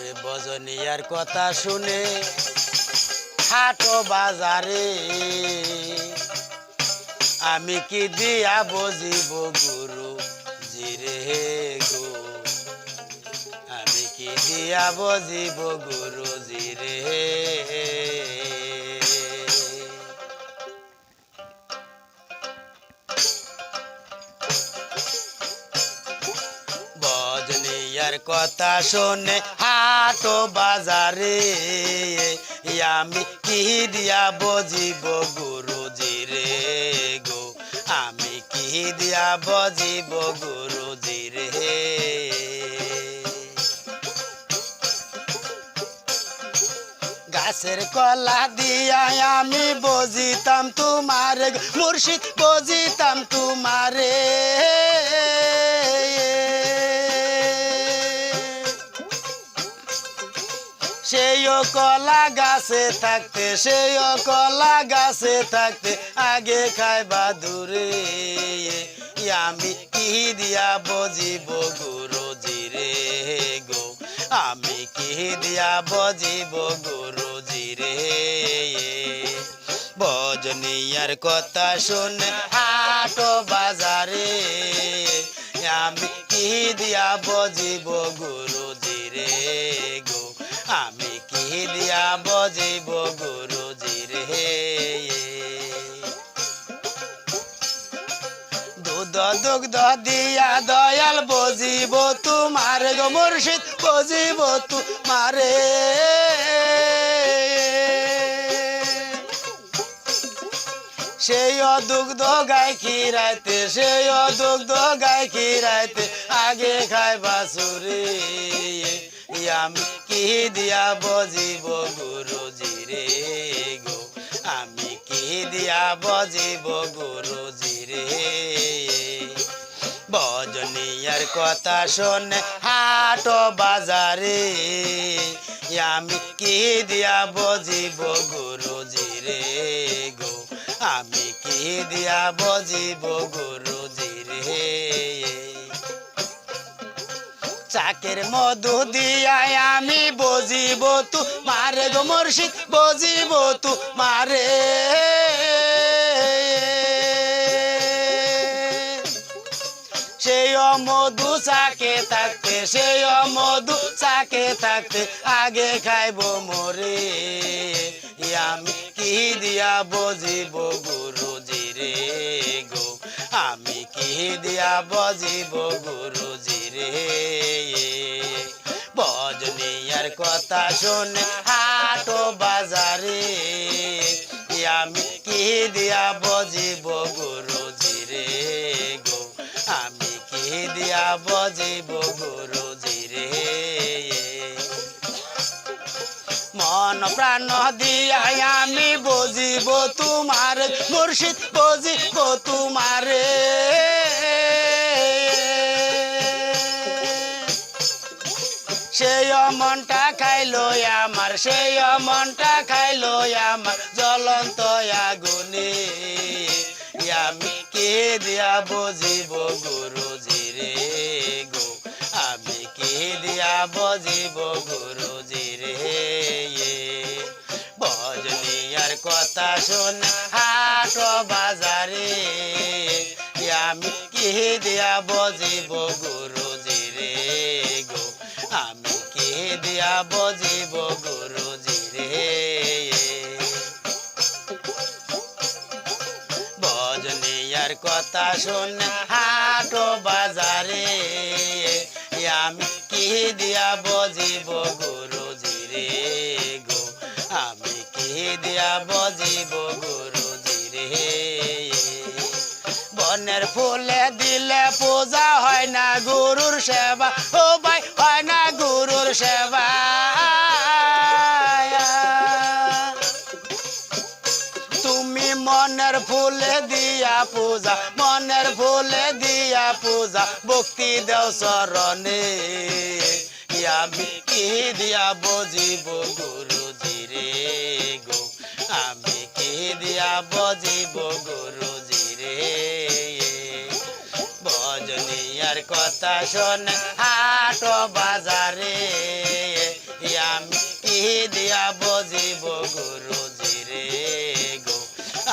ওরে বজনিয়ার কথা শুনে হাটো বাজারে আমি কি দিয়া বজিব গুরু জিরে গো আমি কি দিয়া বজিব গুরু জিরে বজনিয়ার কথা শুনে হাটো বাজারে আমি কি দিয়া বজিব গুরু জিরে গো আমি কি দিয়া বজিব গুরু জিরে গাছের কলা দিয়া আমি বজিতাম তোমারে মুর্শিদ বজিতাম তোমারে সেইও কলা গাছে থাকতে সেইও কলা গাছে থাকতে আগে খাইবা দূরে আমি কি দিয়া বজিব গুরু জিরে গো আমি কি দিয়া বজিব গুরু জিরে বজনিয়ার কথা শুনে হাটো বাজারে আমি কি দিয়া বজিব গুরু জিরে গো আমি কি দিয়া বজিব গুরু জিরে দুধ দুগ্ধ দিয়া দয়াল বজিব তোমার গো মুর্শিদ বজিব তোমারে সেই দুগ্ধ গাই খিরাইতে সেই দুগ্ধ গাই খিরাইতে আগে খাইবা সুরে আমি কি দিয়া বজিব গুরু জিরে গো আমি কি দিয়া বজিব গুরু জিরে বজনিয়ার কথা শুনে হাটো বাজারে আমি কি দিয়া বজিব গুরু জিরে গো আমি কি দিয়া বজিব গুরু জিরে চাকের মধু দিয়া আমি বজিব তোমারে গো মুর্শিদ বজিব তোমারে সেই মধু চাকে থাকতে সেই মধু চাকে থাকতে আগে খাইব মোরে আমি কি দিয়া বজিব গুরু জিরে গো আমি কি দিয়া বজিব গুরু জিরে বজনিয়ার কথা শুনে হাটো বাজারে আমি কি দিয়া বজিব গুরু জিরে গো আমি কি দিয়া বজিব গুরু জিরে মন প্রাণ দিয়া আমি বজিব তোমার মুর্শিদ বজিব তোমারে সেই মনটা খাইলো আমার সেই মনটা খাইলো আমার জ্বলন্ত আগুনে আমি কে দিয়া বজিব গুরু জিরে গো আমি কে দিয়া বজিব গুরু জিরে বজনিয়ার কথা শুনে হাটো বাজারে আমি কে দিয়া বজিব গুরু জিরে গো আমি কে দিয়া বজিব গুরু জিরে বজনিয়ার কথা শুনে হাটো বাজারে আমি কি দিয়া বজিব গুরু জিরে গো আমি কি দিয়া বজিব গুরু জিরে বনের ফুলে দিলে পূজা হয় না গুরুর সেবা ও ভাই হয় না গুরুর সেবা তুমি মনের ফুলে দিয়া পূজা মনের ফুলে দিয়া পূজা ভক্তি দেও চরণে আমি কি দিয়া বজিব গুরু জিরে গো আমি কি দিয়া বজিব গুরু জিরে বজনিয়ার কথা শুনে হাটো বাজারে গুরুজি রে গো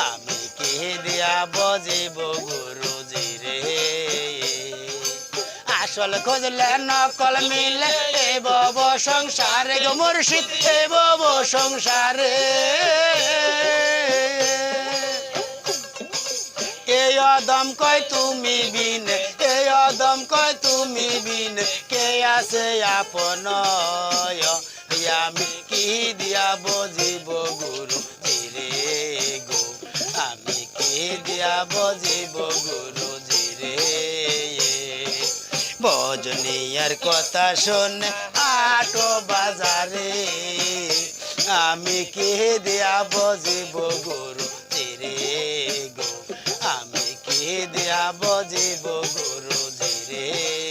আমি কি দিয়া বজিব গুরুজি রে আসল খুঁজলে নকল মিলে এ বব সংসারে গো মুর্শিদ এ বব সংসারে এই অদম কয় তুমি বিনে এই অদম কয় তুমি বিনে কে আছে আপন আমি কি দিয়া বজিব গুরু জিরে গো আমি কি দিয়া বজিব গুরু জিরে বজনিয়ার কথা শুনে আটো বাজারে আমি কি দিয়া বজিব গুরু জিরে গো আমি কি দিয়া বজিব গুরু জিরে